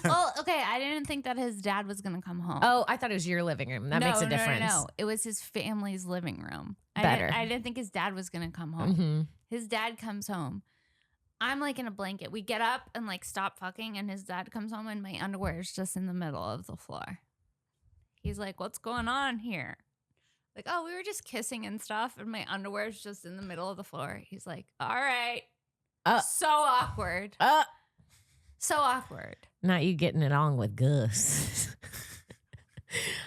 Well, okay. I didn't think that his dad was going to come home. Oh, I thought it was your living room. That makes a difference. No. It was his family's living room. Better. I didn't think his dad was going to come home. Mm-hmm. His dad comes home. I'm like in a blanket. We get up and like stop fucking, and his dad comes home, and my underwear is just in the middle of the floor. He's like, "What's going on here?" Like, "Oh, we were just kissing and stuff, and my underwear is just in the middle of the floor." He's like, "All right." So awkward. So awkward. Not you getting it on with Gus.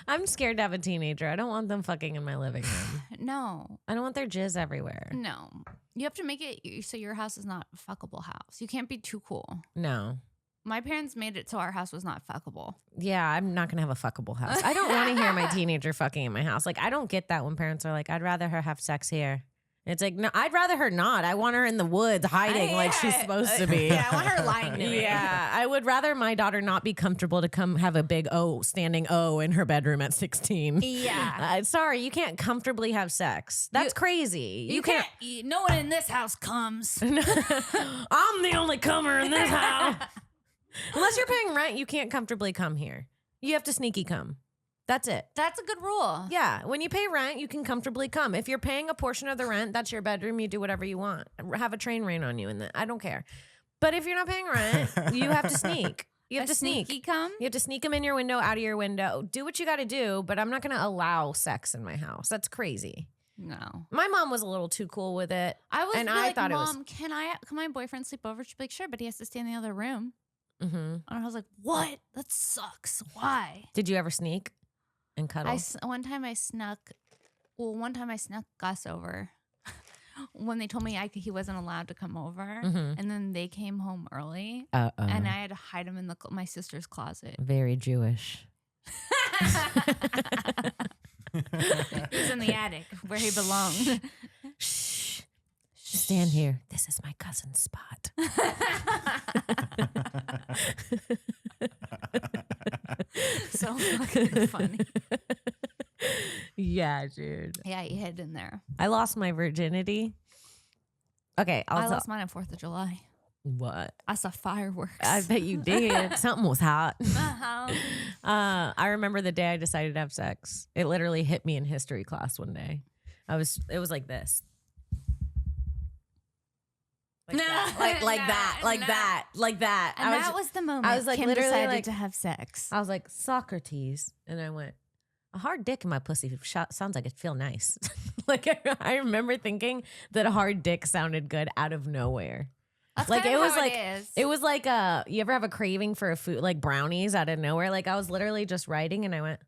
I'm scared to have a teenager. I don't want them fucking in my living room. No, I don't want their jizz everywhere. no. You have to make it so your house is not a fuckable house. You can't be too cool. No. My parents made it so our house was not fuckable. Yeah, I'm not gonna have a fuckable house. I don't want to hear my teenager fucking in my house. Like, I don't get that when parents are like, "I'd rather her have sex here." It's like, no, I'd rather her not. I want her in the woods hiding like she's supposed to be. Yeah, I want her lying to me. Yeah, I would rather my daughter not be comfortable to come have a big standing O in her bedroom at 16. Yeah. Sorry, you can't comfortably have sex. That's crazy. You can't. No one in this house comes. I'm the only comer in this house. Unless you're paying rent, you can't comfortably come here. You have to sneaky come. That's it. That's a good rule. Yeah, when you pay rent, you can comfortably come. If you're paying a portion of the rent, that's your bedroom. You do whatever you want. Have a train rain on you, and I don't care. But if you're not paying rent, you have to sneak. You have to sneak. Sneaky come. You have to sneak them in your window, out of your window. Do what you got to do, but I'm not going to allow sex in my house. That's crazy. No. My mom was a little too cool with it. I was and be I like, thought Mom, can my boyfriend sleep over? She'd be like, sure, but he has to stay in the other room. Mm-hmm. And I was like, what? That sucks. Why? Did you ever sneak and cuddle? One time I snuck Gus over when they told me he wasn't allowed to come over. Mhm. And then they came home early. Uh-oh. And I had to hide him in my sister's closet. Very Jewish. He was in the attic where he belonged. Shh. Stand here. This is my cousin's spot. So fucking funny. Yeah, dude. Yeah, he hid in there. I lost my virginity. Okay, I lost mine on 4th of July. What? I saw fireworks. I bet you did. Something was hot. Uh-huh. I remember the day I decided to have sex. It literally hit me in history class one day. It was like this. Like No, that. Like no, that. Like no. that. Like that. And that was the moment I was like Kim literally decided like, to have sex. I was like, Socrates. And I went, a hard dick in my pussy sounds like it'd feel nice. Like I remember thinking that a hard dick sounded good out of nowhere. That's Like kind it of was how like is. it was like you ever have a craving for a food like brownies out of nowhere? Like I was literally just writing and I went,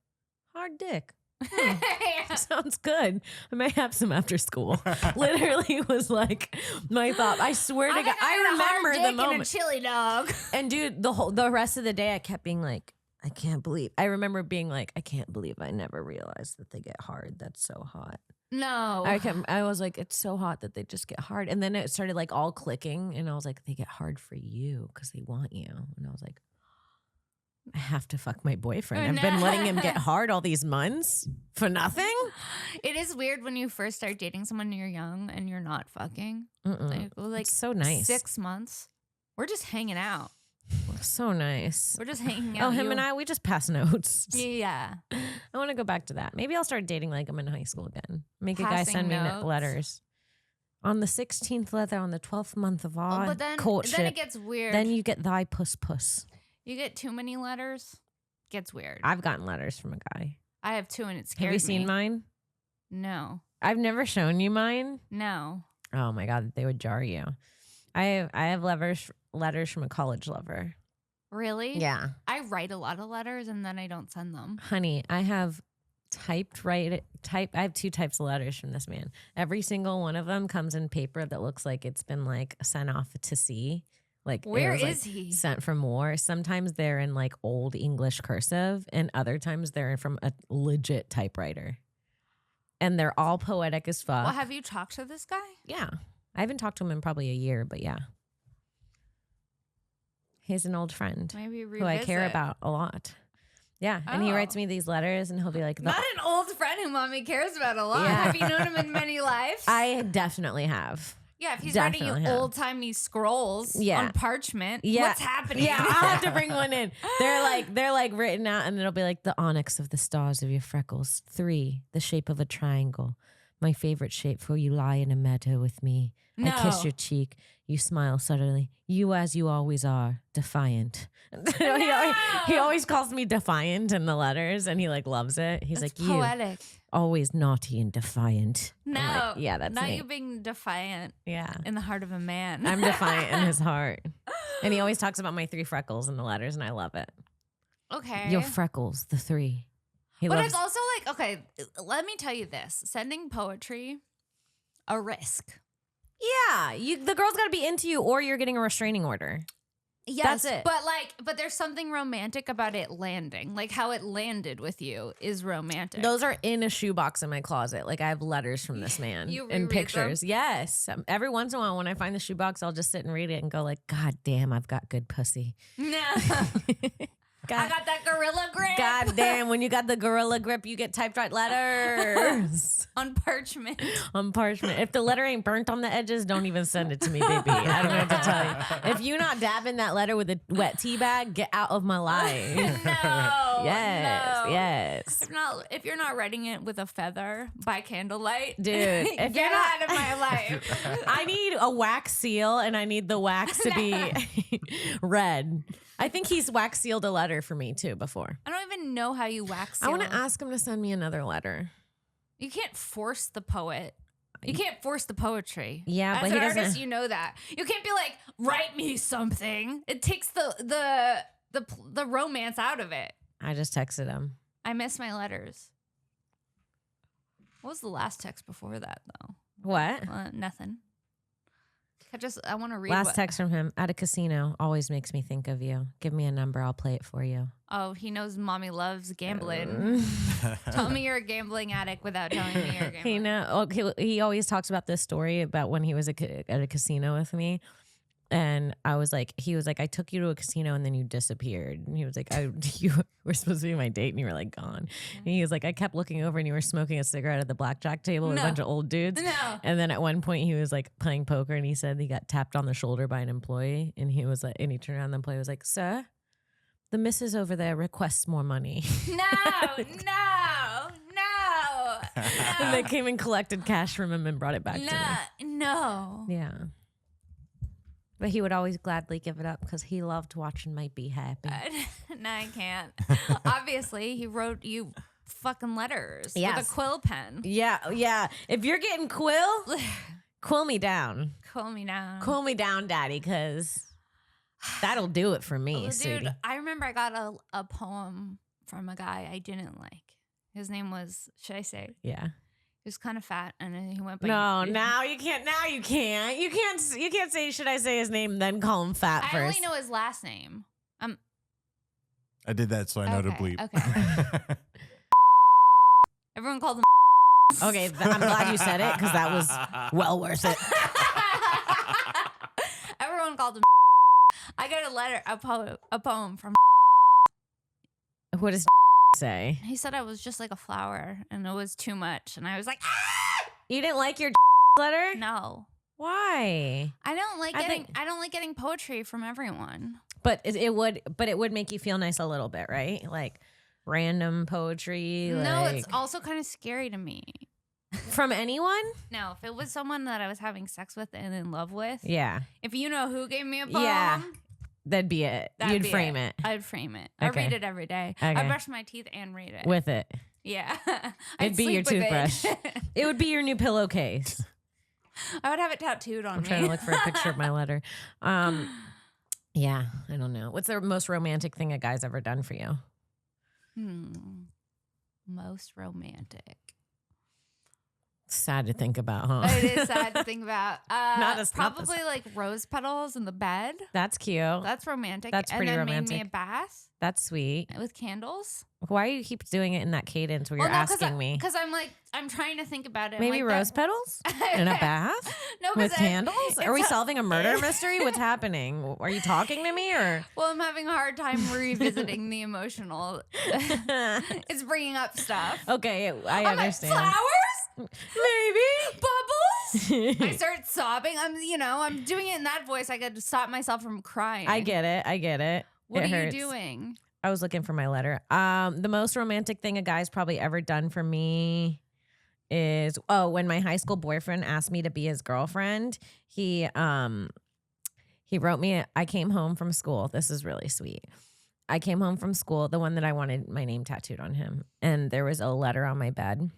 hard dick. Yeah. Sounds good. I may have some after school. Literally was like my thought. I swear to God, I remember the And a moment. chili dog. And dude, the rest of the day, I kept being like, I can't believe. I remember being like, I can't believe I never realized that they get hard. That's so hot. No. I was like, it's so hot that they just get hard. And then it started like all clicking, and I was like, they get hard for you because they want you. And I was like, I have to fuck my boyfriend. I've been letting him get hard all these months for nothing. It is weird when you first start dating someone and you're young and you're not fucking. Like It's so nice. 6 months. We're just hanging out. So nice. We're just hanging out. Oh, him and I, we just pass notes. Yeah. I want to go back to that. Maybe I'll start dating like I'm in high school again. Make a guy Passing send me notes. letters. On the 16th letter, on the 12th month of our But then courtship, it gets weird. then you get thy puss puss. You get too many letters. Gets weird. I've gotten letters from a guy. I have 2 and it scares Have me. you seen mine? No. I've never shown you mine. No. Oh my God, they would jar you. I have letters from a college lover. Really? Yeah. I write a lot of letters and then I don't send them. Honey, I have I have 2 types of letters from this man. Every single one of them comes in paper that looks like it's been like sent off to sea. Like Where it was, is like, he? Sent from war. Sometimes they're in like old English cursive, and other times they're from a legit typewriter. And they're all poetic as fuck. Well, have you talked to this guy? Yeah. I haven't talked to him in probably a year, but yeah. He's an old friend Maybe revisit. who I care about a lot. Yeah. And he Oh. writes me these letters and he'll be like, Not an old friend who mommy cares about a lot. Yeah. Have you known him in many lives? I definitely have. Yeah, if he's Definitely writing you have. old-timey scrolls Yeah. on parchment, Yeah. what's happening? Yeah, I'll have to bring one in. They're like written out, and it'll be like the onyx of the stars of your freckles. 3, the shape of a triangle. My favorite shape, for you lie in a meadow with me. I kiss No. your cheek. You smile suddenly. You as you always are, defiant. He always calls me defiant in the letters, and he like loves it. He's That's like, you poetic. always naughty and defiant. I'm No. like, yeah, that's not me. you being defiant Yeah. in the heart of a man. I'm defiant in his heart. And he always talks about my 3 freckles in the letters, and I love it. Okay. Your freckles, the 3. He But loves it's also like, okay, let me tell you this. Sending poetry, a risk. Yeah, the girl's got to be into you, or you're getting a restraining order. Yes, That's it. But there's something romantic about it landing. Like how it landed with you is romantic. Those are in a shoebox in my closet. Like I have letters from this man You and reread pictures. Yes, every once in a while when I find the shoebox, I'll just sit and read it and go like, God damn, I've got good pussy. No. God, I got that gorilla grip God damn, when you got the gorilla grip, you get typewritten letters on parchment. on parchment. If the letter ain't burnt on the edges, don't even send it to me, baby. I don't know what to tell you. If you're not dabbing that letter with a wet tea bag, get out of my life. No. Yes, no. yes. If you're not writing it with a feather by candlelight, Dude, if get you're out not- of my life. I need a wax seal, and I need the wax to be red. I think he's wax sealed a letter for me too before. I don't even know how you wax. I want to seal. ask him to send me another letter. You can't force the poet. You can't force the poetry. Yeah, As but an he doesn't- artist, you know that. You can't be like, write me something. It takes the romance out of it. I just texted him. I miss my letters. What was the last text before that though? What? Nothing. I want to read. Last text from him at a casino always makes me think of you. Give me a number, I'll play it for you. Oh, he knows mommy loves gambling. Tell me you're a gambling addict without telling me you're a gambling. He know. He always talks about this story about when he was at a casino with me. And he was like, I took you to a casino and then you disappeared. And he was like, you were supposed to be my date and you were like gone. And he was like, I kept looking over and you were smoking a cigarette at the blackjack table with a bunch of old dudes. No. And then at one point he was like playing poker and he said he got tapped on the shoulder by an employee. And he was like, and he turned around and the employee was like, sir, the missus over there requests more money. No. And they came and collected cash from him and brought it back to me. No. Yeah. But he would always gladly give it up because he loved watching me be happy. No, I can't. Obviously, he wrote you fucking letters with Yes. a quill pen. Yeah. If you're getting quill me down. Quill me down. Cool me down, daddy, because that'll do it for me, Well, sweetie. dude, I remember I got a poem from a guy I didn't like. His name was, should I say? Yeah. He was kind of fat, and then he went by. No, now you can't. Now you can't. You can't say. Should I say his name then call him fat I first? only know his last name. I did that so I know to Okay, bleep. okay. Everyone called him. Okay, I'm glad you said it because that was well worth it. Everyone called him. I got a letter, a poem from. What does say? He said I was just like a flower, and it was too much, and I was like, ah! You didn't like your letter? No, Why? I don't like I getting. think- I don't like getting poetry from everyone. But it would make you feel nice a little bit, right? Like random poetry. No, like, it's also kind of scary to me. from anyone. No, if it was someone that I was having sex with and in love with, Yeah, if you know who gave me a poem, Yeah. that'd be it. that'd You'd be frame it I'd frame it. I Okay. read it every day. Okay. I brush my teeth and read it. with it. Yeah, It'd be your sleep with it. toothbrush. It would be your new pillowcase. I would have it tattooed on I'm me. trying to look for a picture of my letter. Yeah, I don't know. What's the most romantic thing a guy's ever done for you? Most romantic. Sad to think about, huh? It is sad to think about. Not as- not Probably like rose petals in the bed. That's cute. That's romantic. That's pretty and then romantic. made me a bath That's sweet. with candles. Why do you keep doing it in that cadence where you're asking me? Because I'm trying to think about it. Maybe like rose petals in a bath No, with 'cause candles? Are we it's solving a murder mystery? What's happening? Are you talking to me or? Well, I'm having a hard time revisiting the emotional. It's bringing up stuff. Okay, I I'm like, understand. flowers? Maybe. Bubbles? I start sobbing. I'm doing it in that voice. I could stop myself from crying. I get it. What It are hurts. you doing? I was looking for my letter. The most romantic thing a guy's probably ever done for me is when my high school boyfriend asked me to be his girlfriend. He wrote me. I came home from school. This is really sweet. I came home from school, the one that I wanted my name tattooed on him, and there was a letter on my bed.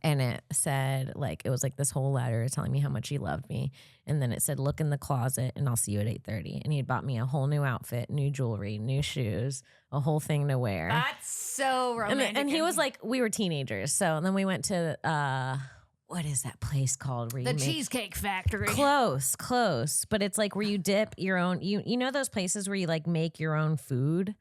And it said, it was like this whole letter telling me how much he loved me. And then it said, look in the closet and I'll see you at 8:30. And he had bought me a whole new outfit, new jewelry, new shoes, a whole thing to wear. That's so romantic. And he was like, we were teenagers. So then we went to, what is that place called? Where the you make Cheesecake Factory. Close. But it's like where you dip your own, you know those places where you make your own food?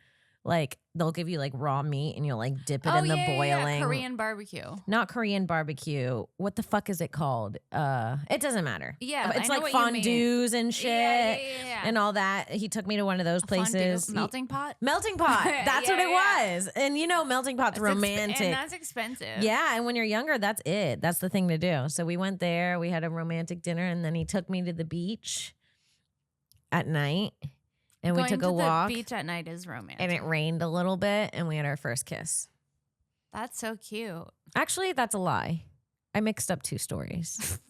Like they'll give you raw meat and you'll dip it in the boiling. Korean barbecue. Not Korean barbecue. What the fuck is it called? It doesn't matter. Yeah, It's I know like what you mean. fondues and shit Yeah. and all that. He took me to one of those places. Fondue, melting pot. Melting pot. That's what it Yeah. was. And melting pot's romantic. And that's expensive. Yeah, and when you're younger, that's it. That's the thing to do. So we went there, we had a romantic dinner, and then he took me to the beach at night. And Going we took to a walk. The beach at night is romantic. And it rained a little bit, and we had our first kiss. That's so cute. Actually, that's a lie. I mixed up two stories.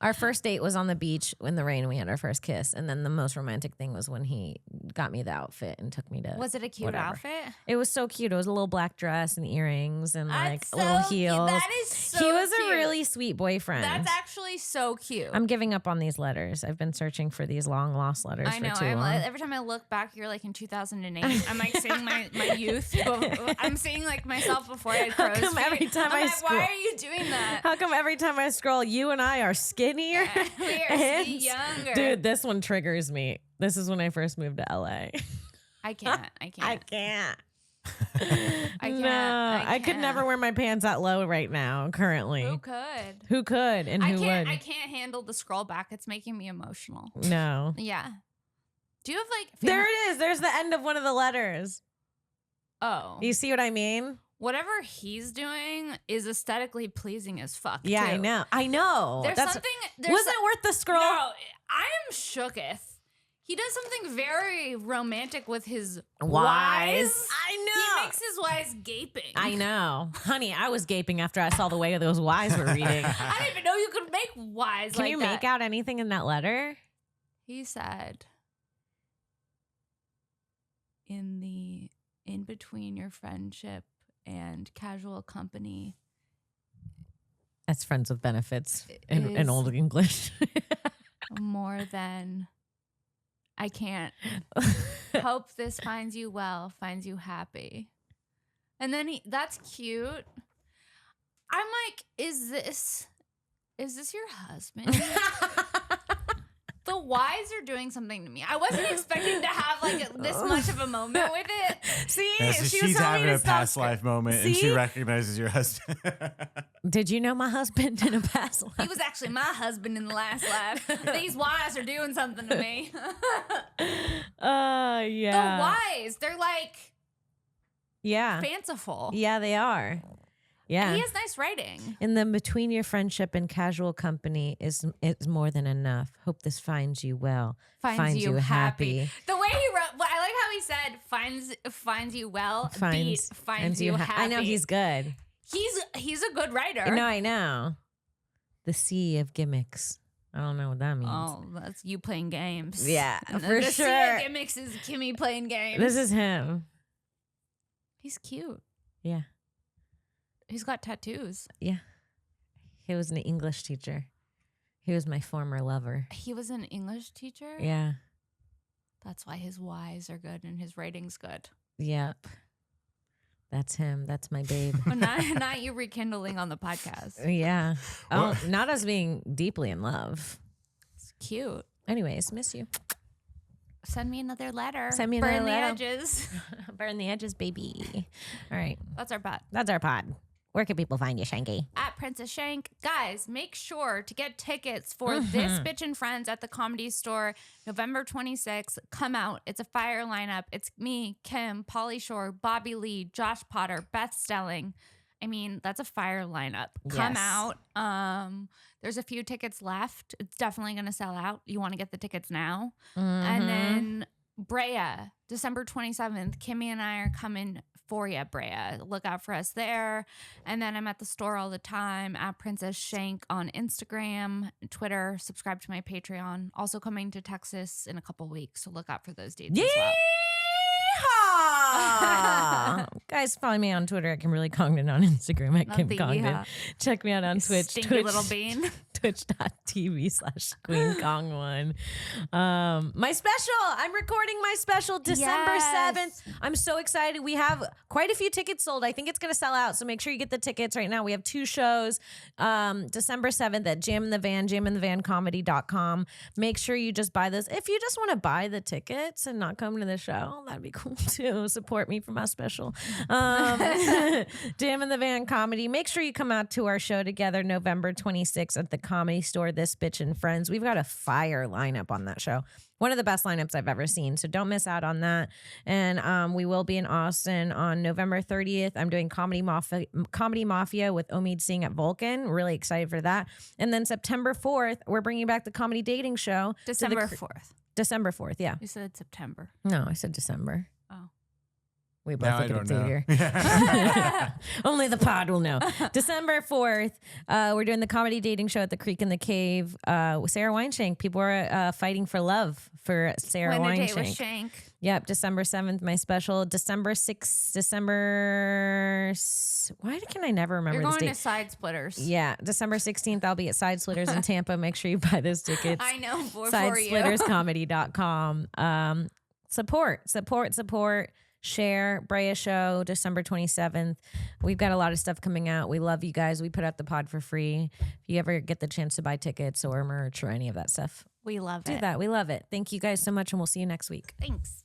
Our first date was on the beach in the rain. We had our first kiss. And then the most romantic thing was when he got me the outfit and took me to. Was it a cute whatever. outfit? It was so cute. It was a little black dress and earrings and That's little so cute. heels. That is so He was cute. a really sweet boyfriend. That's actually so cute. I'm giving up on these letters. I've been searching for these long lost letters I know. for too long. Every time I look back, you're in 2008. I'm seeing my youth. I'm seeing myself before I had crow's come feet. every time I'm I scroll- why are you doing that? How come every time I scroll, you and I are skinnier? We are and- younger. Dude, this one triggers me. This is when I first moved to LA. I can't. I can't. I can't. No, I could can't. never wear my pants that low right now, currently. Who could? Who could and who would? I can't handle the scroll back. It's making me emotional. No. Yeah. Do you have There it is. There's the end of one of the letters. Oh. You see what I mean? Whatever he's doing is aesthetically pleasing as fuck. Yeah, too. I know. I know. There's That's, something. wasn't it worth the scroll? No, I am shooketh. He does something very romantic with his wise. I He know. makes his wise gaping. I know. Honey, I was gaping after I saw the way those Y's were reading. I didn't even know you could make wise Can like you that. make out anything in that letter? He said, in between your friendship and casual company. That's friends with benefits in old English. More than I can't hope this finds you well, finds you happy. And then that's cute. I'm like, is this your husband? The Y's are doing something to me. I wasn't expecting to have like this much of a moment with it. See, Yeah, so she's having a past life moment, and she recognizes your husband. Did you know my husband in a past life? He was actually my husband in the last life. These Y's are doing something to me. Yeah. The Y's, they're like, fanciful. Yeah, they are. Yeah. He has nice writing. And then between your friendship and casual company is more than enough. Hope this finds you well. Finds you happy. The way he wrote, I like how he said finds you well. Finds you happy. I know he's good. He's a good writer. No, I know. The sea of gimmicks. I don't know what that means. Oh, that's you playing games. Yeah, for the sure. sea of gimmicks is Kimmy playing games. This is him. He's cute. Yeah. He's got tattoos. Yeah. He was an English teacher. He was my former lover. He was an English teacher? Yeah. That's why his Y's are good and his rating's good. Yep. That's him. That's my babe. But not you rekindling on the podcast. Yeah. Oh, not us being deeply in love. It's cute. Anyways, miss you. Send me another letter. Send me another letter. Burn the edges. Burn the edges, baby. All right. That's our pod. That's our pod. Where can people find you, Shanky? At Princess Shank. Guys, make sure to get tickets for This Bitch and Friends at the Comedy Store November 26th. Come out. It's a fire lineup. It's me, Kim, Pauly Shore, Bobby Lee, Josh Potter, Beth Stelling. I mean, that's a fire lineup. Come out. There's a few tickets left. It's definitely going to sell out. You want to get the tickets now. And then Brea, December 27th. Kimmy and I are coming for you, Brea. Look out for us there. And then I'm at the store all the time at Princess Shank on Instagram, Twitter. Subscribe to my Patreon. Also coming to Texas in a couple weeks, so look out for those dates as well. Guys, follow me on Twitter at Kimberly Congdon, on Instagram at Not Kim the Congdon. yeehaw. Check me out on Twitch. Stinky little bean. Twitch.tv/QueenKong1. My special. I'm recording my special December 7th. I'm so excited. We have quite a few tickets sold. I think it's going to sell out. So make sure you get the tickets right now. We have 2 shows. December 7th at Jam in the Van, jaminthevancomedy.com. Make sure you just buy this. If you just want to buy the tickets and not come to the show, that'd be cool too. Support me for my special. Jam in the Van Comedy. Make sure you come out to our show together November 26th at the Comedy Store, This Bitch and Friends. We've got a fire lineup on that show. One of the best lineups I've ever seen. So don't miss out on that. And we will be in Austin on November 30th. I'm doing Comedy Mafia with Omid Singh at Vulcan. Really excited for that. And then September 4th, we're bringing back the Comedy Dating Show. December 4th. December 4th, yeah. You said September. No, I said December. Oh. We both look at Xavier. Only the pod will know. December 4th, we're doing the Comedy Dating Show at the Creek in the Cave with Sarah Weinshank. People are fighting for love for Sarah When Weinshank. a Date with Shank. Yep, December 7th, my special. December 6th, why can I never remember You're this going date? to Side Splitters. Yeah, December 16th, I'll be at Side Splitters in Tampa. Make sure you buy those tickets. I know, for you. SidesplittersComedy.com. Support. Share Brea Show, December 27th. We've got a lot of stuff coming out. We love you guys. We put out the pod for free. If you ever get the chance to buy tickets or merch or any of that stuff, We love do it. that. We love it. Thank you guys so much, and we'll see you next week. Thanks.